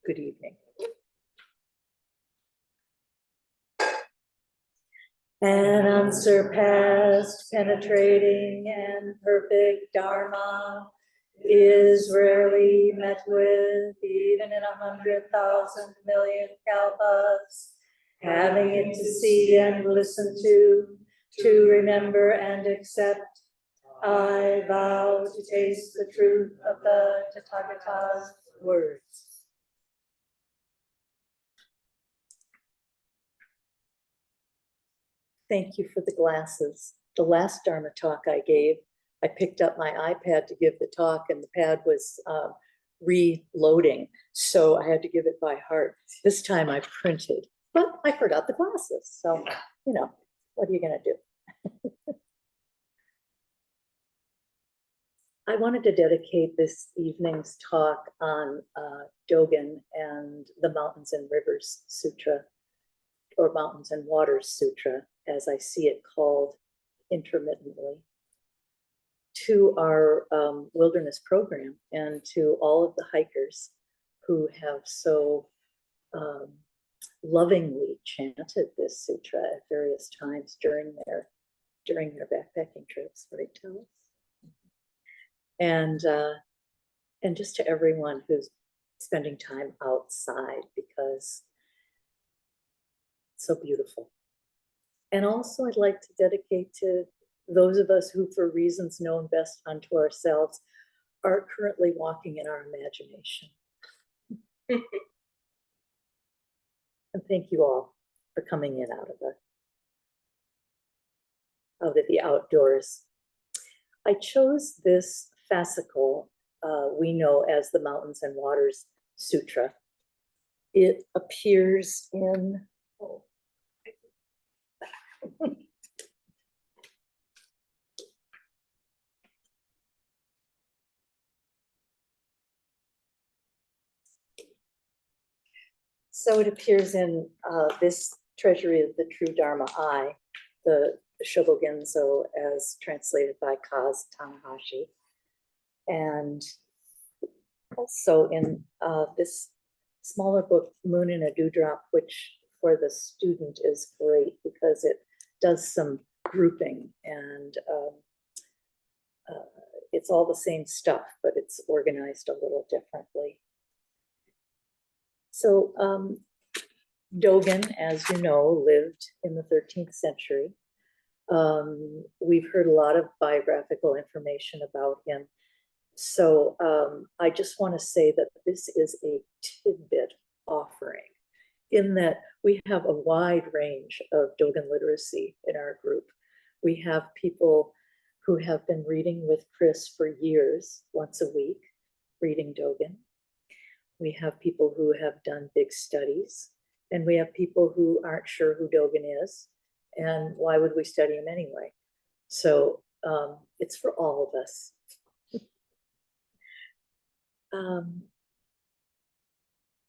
Good evening. An unsurpassed, penetrating, and perfect Dharma is rarely met with, even in 100,000 million kalpas. Having it to see and listen to remember and accept, I vow to taste the truth of the Tathagata's words. Thank you for the glasses. The last Dharma talk I gave, I picked up my iPad to give the talk, and the pad was reloading, so I had to give it by heart. This time I printed, but I forgot the glasses, so, you know, what are you gonna do? I wanted to dedicate this evening's talk on Dōgen and the Mountains and Rivers Sutra, or Mountains and Waters Sutra, as I see it called intermittently, to our wilderness program and to all of the hikers who have so lovingly chanted this sutra at various times during their backpacking trips, right, Talis? And just to everyone who's spending time outside, because it's so beautiful. And also I'd like to dedicate to those of us who, for reasons known best unto ourselves, are currently walking in our imagination. And thank you all for coming in out of the outdoors. I chose this fascicle we know as the Mountains and Waters Sutra. It appears in, so it appears in this Treasury of the True Dharma Eye, the Shobogenzo, as translated by Kaz Tanahashi. And also in this smaller book, Moon in a Dewdrop, which for the student is great because it does some grouping, and it's all the same stuff, but it's organized a little differently. So Dōgen, as you know, lived in the 13th century. We've heard a lot of biographical information about him. So I just want to say that this is a tidbit offering, in that we have a wide range of Dōgen literacy in our group. We have people who have been reading with Chris for years, once a week, reading Dōgen. We have people who have done big studies, and we have people who aren't sure who Dōgen is, and why would we study him anyway? So it's for all of us.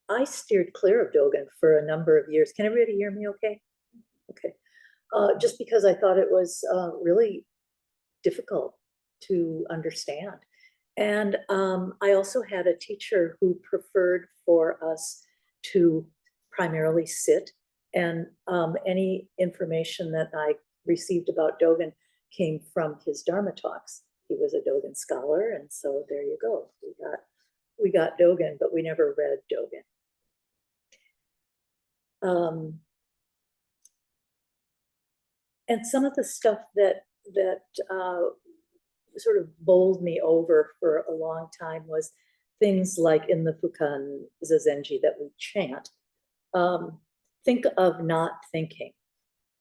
I steered clear of Dōgen for a number of years. Can everybody hear me okay? Okay. Just because I thought it was really difficult to understand. And I also had a teacher who preferred for us to primarily sit, and any information that I received about Dōgen came from his Dharma talks. He was a Dōgen scholar, and so there you go. We got Dōgen, but we never read Dōgen. And some of the stuff that sort of bowled me over for a long time was things like in the Fukan Zazenji that we chant. Think of not thinking.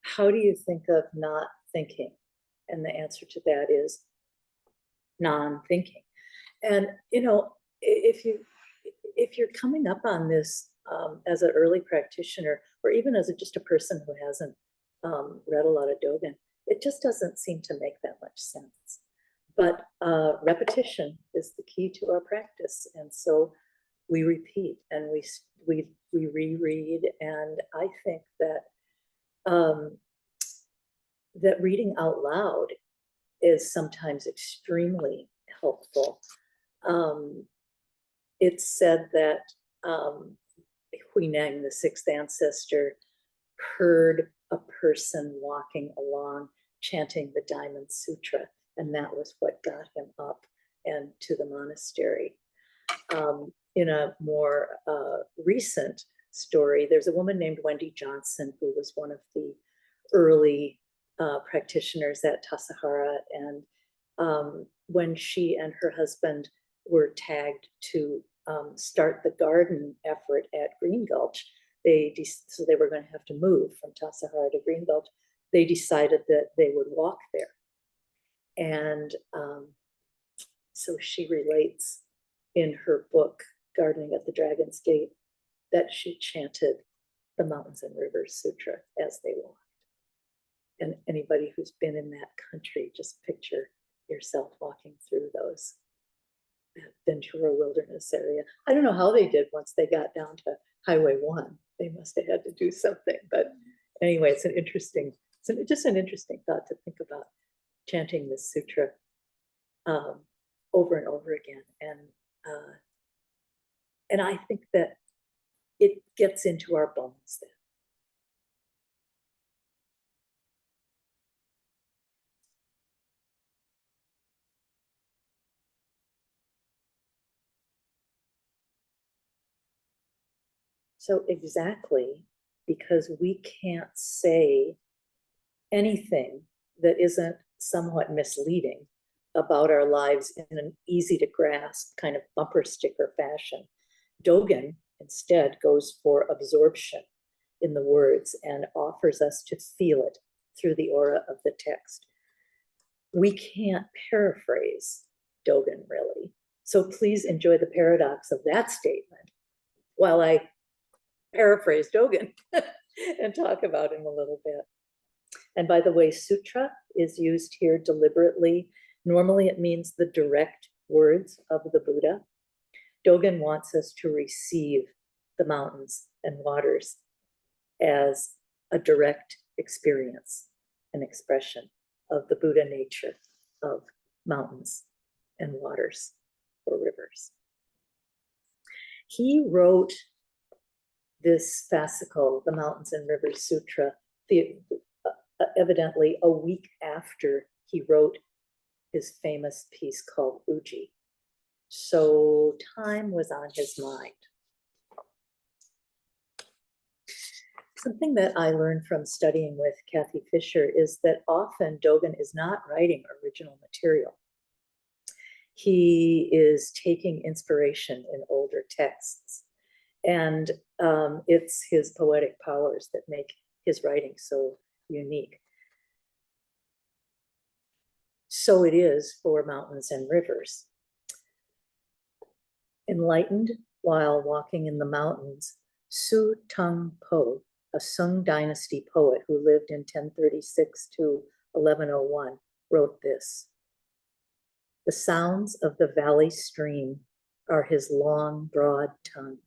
How do you think of not thinking? And the answer to that is non-thinking. And you know, if you're coming up on this as an early practitioner, or even as just a person who hasn't read a lot of Dōgen, it just doesn't seem to make that much sense. But repetition is the key to our practice, and so we repeat and we reread. And I think that that reading out loud is sometimes extremely helpful. It's said that Huineng, the sixth ancestor, heard a person walking along chanting the Diamond Sutra, and that was what got him up and to the monastery. In a more recent story, there's a woman named Wendy Johnson who was one of the early practitioners at Tassajara, and when she and her husband were tagged to start the garden effort at Green Gulch, so they were going to have to move from Tassajara to Green Gulch. They decided that they would walk there, and so she relates in her book, Gardening at the Dragon's Gate, that she chanted the Mountains and Rivers Sutra as they walked. And anybody who's been in that country, just picture yourself walking through that Ventura Wilderness area. I don't know how they did once they got down to Highway 1. They must have had to do something. But anyway, it's just an interesting thought to think about chanting this sutra over and over again. And I think that it gets into our bones then. So exactly, because we can't say anything that isn't somewhat misleading about our lives in an easy to grasp kind of bumper sticker fashion, Dōgen instead goes for absorption in the words and offers us to feel it through the aura of the text. We can't paraphrase Dōgen really. So please enjoy the paradox of that statement while I paraphrase Dōgen and talk about him a little bit. And by the way, sutra is used here deliberately. Normally it means the direct words of the Buddha. Dōgen wants us to receive the mountains and waters as a direct experience, an expression of the Buddha nature of mountains and waters or rivers. He wrote this fascicle, the Mountains and Rivers Sutra, evidently a week after he wrote his famous piece called Uji. So time was on his mind. Something that I learned from studying with Kathy Fisher is that often Dōgen is not writing original material. He is taking inspiration in older texts. And it's his poetic powers that make his writing so unique. So it is for Mountains and Rivers. Enlightened while walking in the mountains, Su Tung Po, a Sung dynasty poet who lived in 1036 to 1101, wrote this: "The sounds of the valley stream are his long, broad tongue.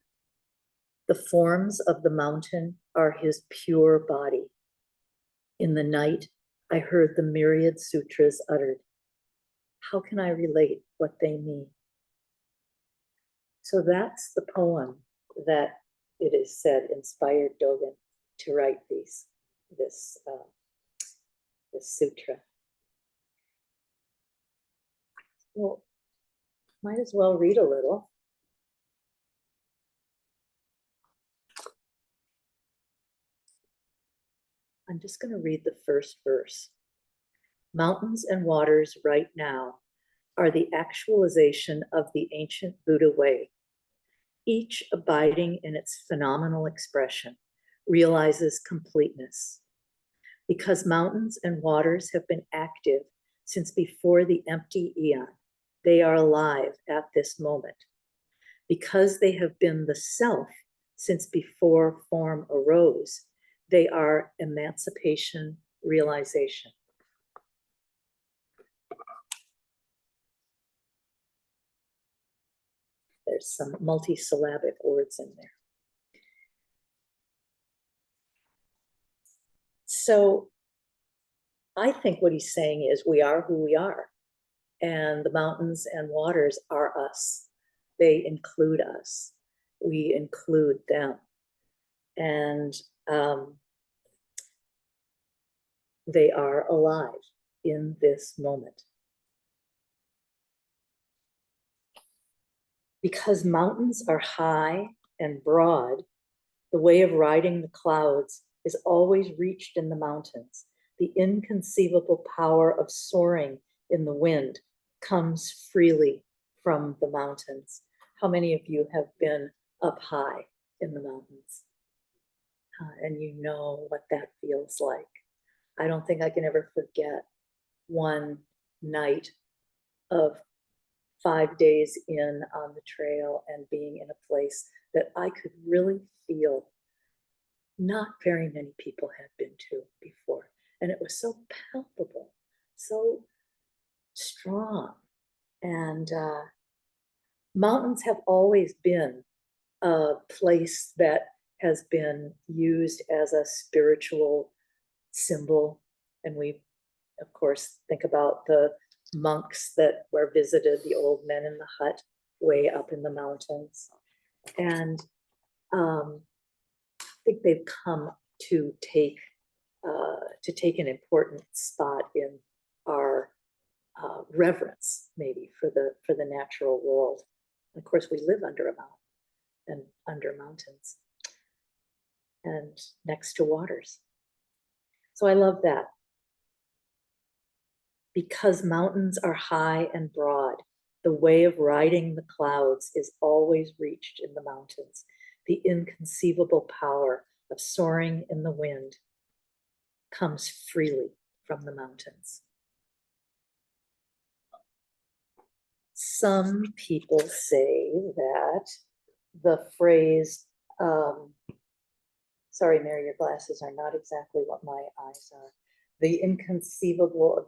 The forms of the mountain are his pure body. In the night, I heard the myriad sutras uttered. How can I relate what they mean?" So that's the poem that it is said inspired Dōgen to write this sutra. Well, might as well read a little. I'm just going to read the first verse. "Mountains and waters right now are the actualization of the ancient Buddha way. Each abiding in its phenomenal expression realizes completeness. Because mountains and waters have been active since before the empty eon, they are alive at this moment. Because they have been the self since before form arose, they are emancipation realization." There's some multisyllabic words in there. So I think what he's saying is we are who we are, and the mountains and waters are us. They include us. We include them. And they are alive in this moment. Because mountains are high and broad, the way of riding the clouds is always reached in the mountains. The inconceivable power of soaring in the wind comes freely from the mountains. How many of you have been up high in the mountains? And you know what that feels like. I don't think I can ever forget one night of 5 days in on the trail and being in a place that I could really feel not very many people had been to before. And it was so palpable, so strong. And mountains have always been a place that has been used as a spiritual symbol. And we, of course, think about the monks that were visited, the old men in the hut way up in the mountains. And I think they've come to take an important spot in our reverence, maybe for the natural world. And of course, we live under a mountain and under mountains and next to waters. So I love that. Because mountains are high and broad, the way of riding the clouds is always reached in the mountains. The inconceivable power of soaring in the wind comes freely from the mountains. Some people say that the phrase, sorry, Mary, your glasses are not exactly what my eyes are. The inconceivable,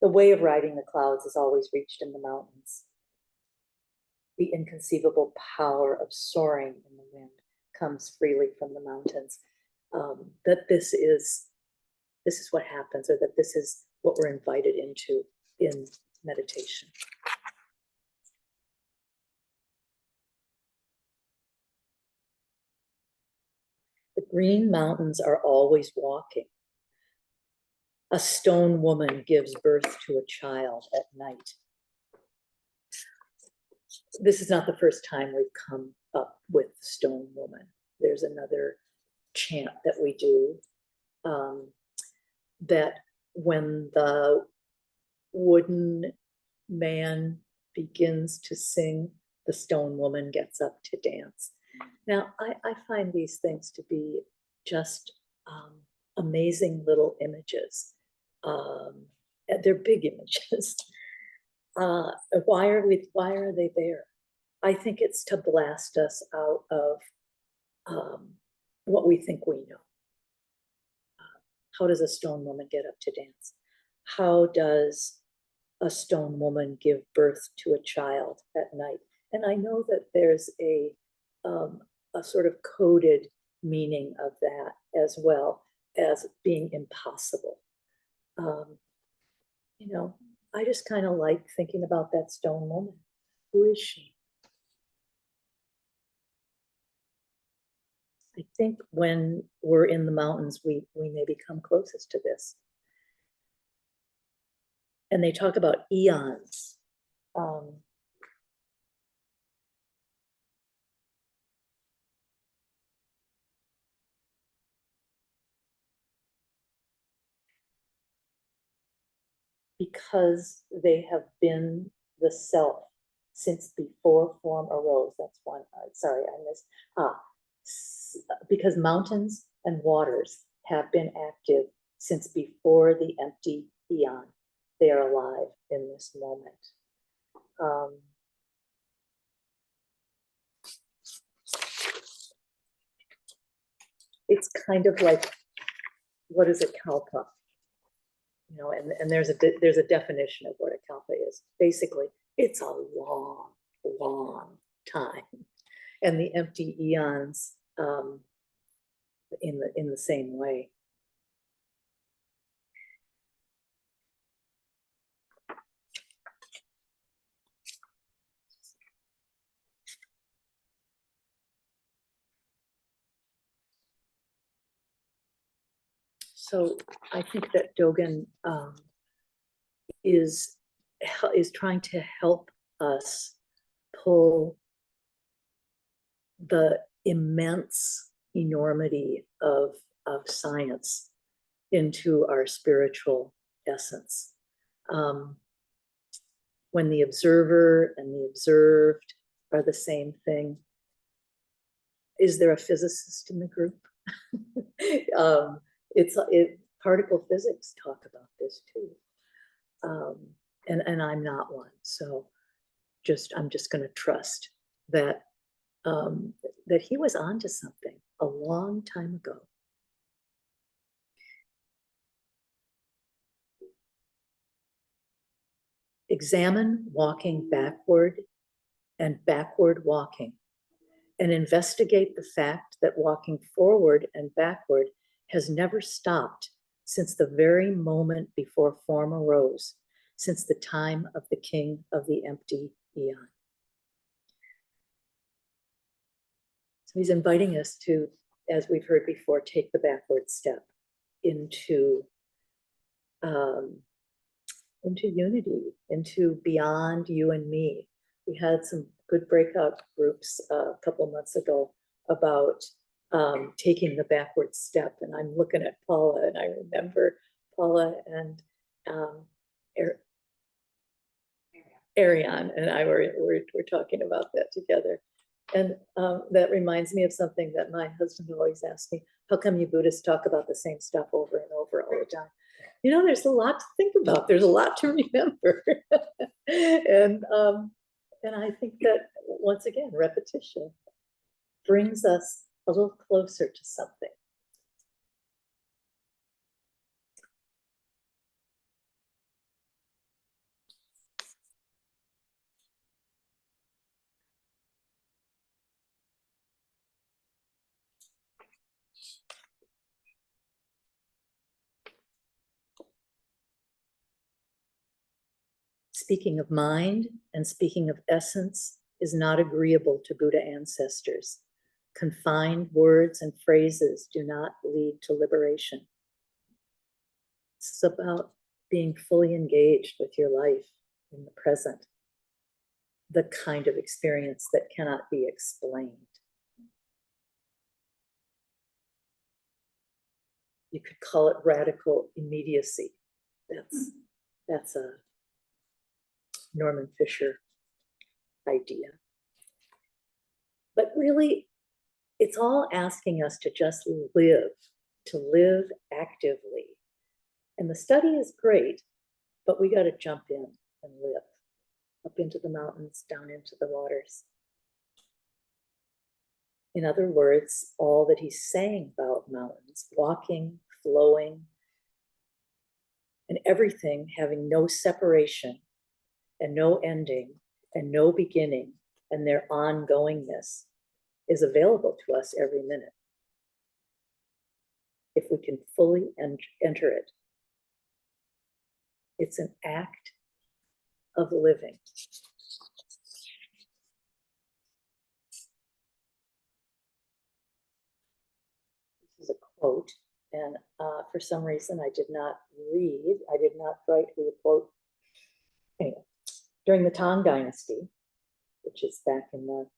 the way of riding the clouds is always reached in the mountains. The inconceivable power of soaring in the wind comes freely from the mountains. That this is what happens, or that this is what we're invited into in meditation. The green mountains are always walking. A stone woman gives birth to a child at night. This is not the first time we've come up with stone woman. There's another chant that we do, that when the wooden man begins to sing, the stone woman gets up to dance. Now, I find these things to be just amazing little images. They're big images. Why are they there? I think it's to blast us out of what we think we know. How does a stone woman get up to dance? How does a stone woman give birth to a child at night? And I know that there's a sort of coded meaning of that, as well as being impossible. You know, I just kind of like thinking about that stone woman. Who is she? I think when we're in the mountains, we may become closest to this. And they talk about eons. Because they have been the self since before form arose. That's one. Sorry, I missed. Because mountains and waters have been active since before the empty eon. They are alive in this moment. It's kind of like, what is a kalpa? You know, and there's a definition of what a kalpa is. Basically, it's a long, long time, and the empty eons in the same way. So I think that Dōgen is trying to help us pull the immense enormity of science into our spiritual essence. When the observer and the observed are the same thing. Is there a physicist in the group? Particle physics talk about this too. And I'm not one. So I'm just going to trust that that he was onto something a long time ago. Examine walking backward and backward walking, and investigate the fact that walking forward and backward has never stopped since the very moment before form arose, since the time of the king of the empty eon. So he's inviting us to, as we've heard before, take the backward step into unity, into beyond you and me. We had some good breakout groups a couple of months ago about taking the backward step. And I'm looking at Paula, and I remember Paula and Ariane and I were talking about that together. And that reminds me of something that my husband always asks me: how come you Buddhists talk about the same stuff over and over all the time? You know, there's a lot to think about. There's a lot to remember. And I think that, once again, repetition brings us a little closer to something. Speaking of mind and speaking of essence is not agreeable to Buddha ancestors. Confined words and phrases do not lead to liberation. This is about being fully engaged with your life in the present, the kind of experience that cannot be explained. You could call it radical immediacy. That's a Norman Fisher idea. But really, it's all asking us to just live, to live actively. And the study is great, but we got to jump in and live, up into the mountains, down into the waters. In other words, all that he's saying about mountains, walking, flowing, and everything having no separation and no ending and no beginning, and their ongoingness is available to us every minute, if we can fully enter it. It's an act of living. This is a quote, and for some reason I did not write who the quote. Anyway, during the Tang Dynasty, which is back in the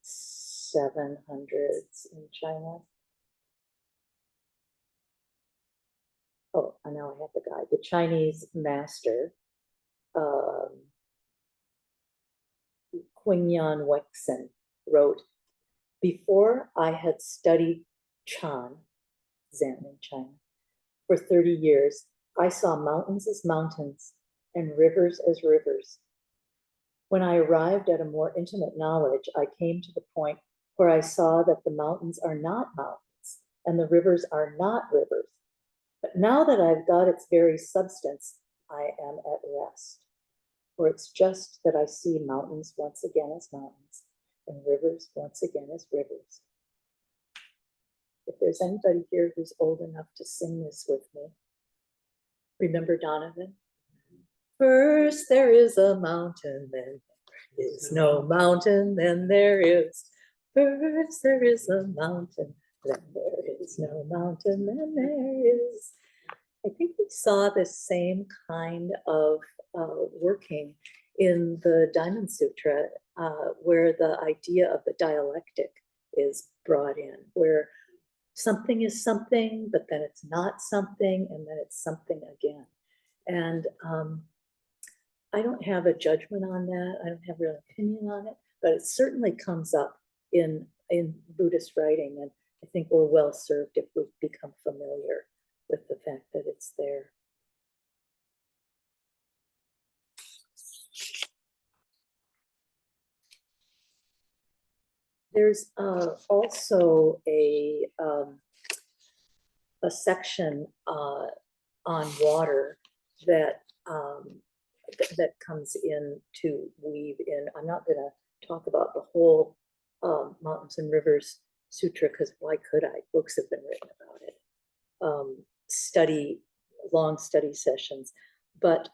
700s in China. Oh, and now I have the guy. The Chinese master, Qingyan Weixin, wrote, "Before I had studied Chan, Zen in China, for 30 years, I saw mountains as mountains and rivers as rivers. When I arrived at a more intimate knowledge, I came to the point where I saw that the mountains are not mountains and the rivers are not rivers. But now that I've got its very substance, I am at rest. For it's just that I see mountains once again as mountains and rivers once again as rivers." If there's anybody here who's old enough to sing this with me, remember Donovan? First there is a mountain, then there is no mountain, then there is. First there is a mountain, Then there is no mountain, then there is. I think we saw the same kind of working in the Diamond Sutra, where the idea of the dialectic is brought in, where something is something, but then it's not something, and then it's something again. And I don't have a judgment on that. I don't have real opinion on it, but it certainly comes up in Buddhist writing, and I think we're well served if we become familiar with the fact that it's there. There's also a section on water that that comes in to weave in. I'm not going to talk about the whole Mountains and Rivers Sutra, because why could I? Books have been written about it. Long study sessions, but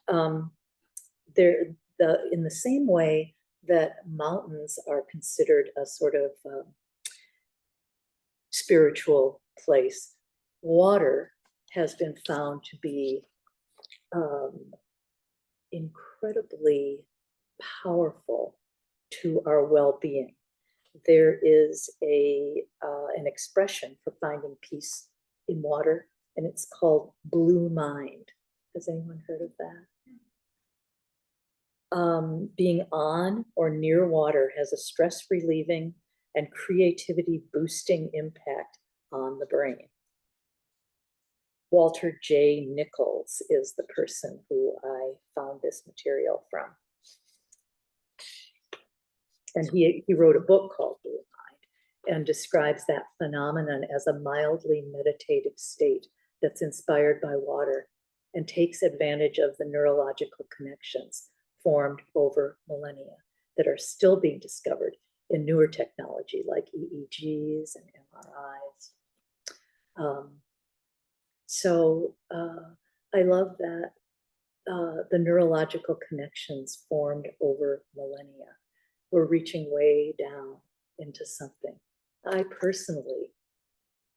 in the same way that mountains are considered a sort of spiritual place, water has been found to be incredibly powerful to our well-being. There is an expression for finding peace in water, and it's called blue mind. Has anyone heard of that? Being on or near water has a stress-relieving and creativity-boosting impact on the brain. Walter J. Nichols is the person who I found this material from. And he wrote a book called Blue Mind and describes that phenomenon as a mildly meditative state that's inspired by water and takes advantage of the neurological connections formed over millennia that are still being discovered in newer technology like EEGs and MRIs. So I love that the neurological connections formed over millennia. We're reaching way down into something. I personally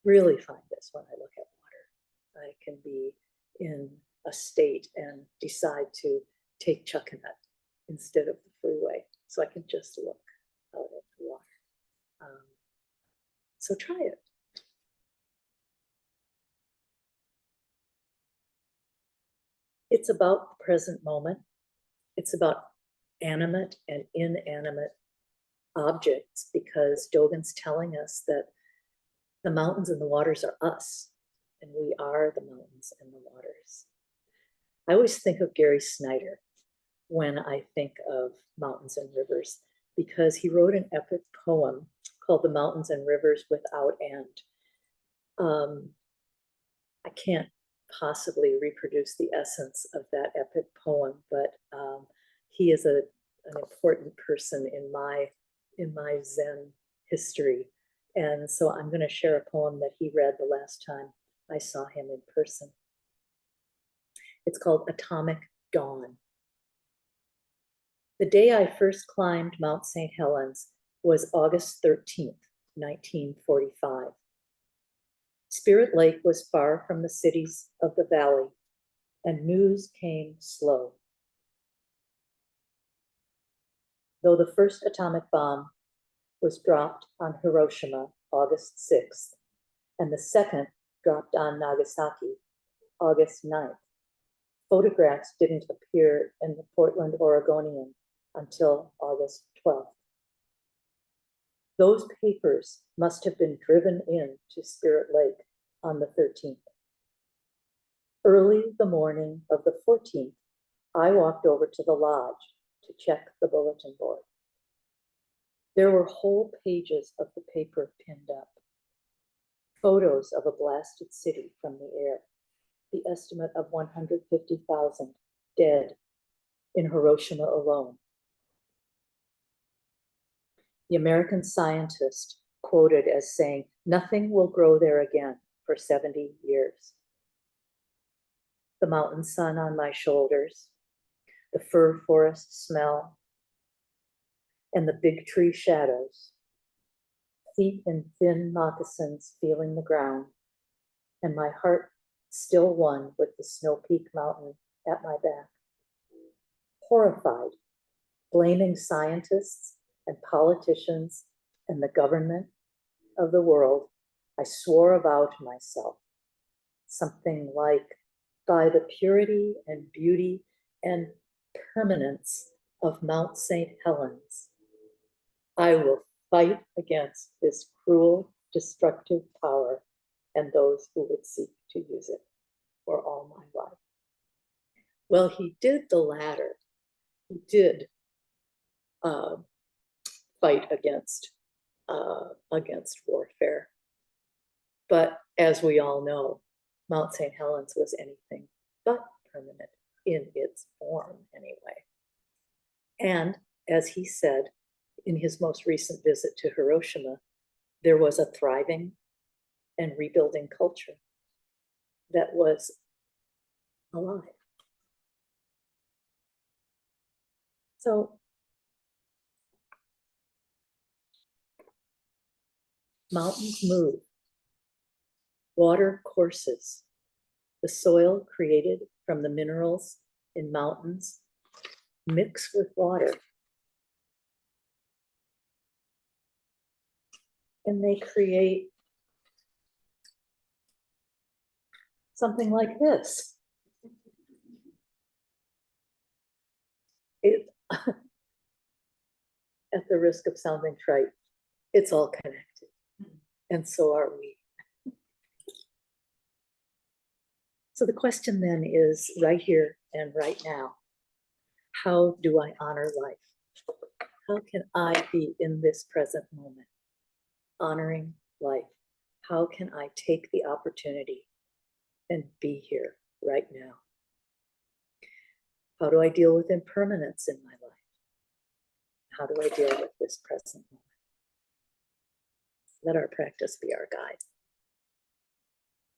really find this when I look at water. I can be in a state and decide to take Chuckanut instead of the freeway, so I can just look out at the water. So try it. It's about the present moment. It's about animate and inanimate objects, because Dōgen's telling us that the mountains and the waters are us, and we are the mountains and the waters. I always think of Gary Snyder when I think of mountains and rivers, because he wrote an epic poem called The Mountains and Rivers Without End. I can't possibly reproduce the essence of that epic poem, but he is an important person in my Zen history. And so I'm going to share a poem that he read the last time I saw him in person. It's called Atomic Dawn. The day I first climbed Mount St. Helens was August 13th, 1945. Spirit Lake was far from the cities of the valley, and news came slow. Though the first atomic bomb was dropped on Hiroshima August 6th, and the second dropped on Nagasaki August 9th, photographs didn't appear in the Portland Oregonian until August 12th. Those papers must have been driven in to Spirit Lake on the 13th. Early the morning of the 14th, I walked over to the lodge to check the bulletin board. There were whole pages of the paper pinned up. Photos of a blasted city from the air. The estimate of 150,000 dead in Hiroshima alone. The American scientist quoted as saying, "Nothing will grow there again for 70 years. The mountain sun on my shoulders, the fir forest smell, and the big tree shadows. feet in thin moccasins feeling the ground, and my heart still one with the Snow Peak Mountain at my back. Horrified, blaming scientists and politicians and the government of the world, I swore a vow to myself, something like, by the purity and beauty and permanence of Mount St. Helens, I will fight against this cruel, destructive power and those who would seek to use it for all my life. Well, he did the latter. He did fight against warfare. But as we all know, Mount St. Helens was anything but permanent in its form anyway. And as he said in his most recent visit to Hiroshima, there was a thriving and rebuilding culture that was alive. So mountains move, water courses, the soil created from the minerals in mountains mix with water, and they create something like this. It, at the risk of sounding trite, it's all connected, and so are we. So the question then is, right here and right now, how do I honor life? How can I be in this present moment, honoring life? How can I take the opportunity and be here right now? How do I deal with impermanence in my life? How do I deal with this present moment? Let our practice be our guide.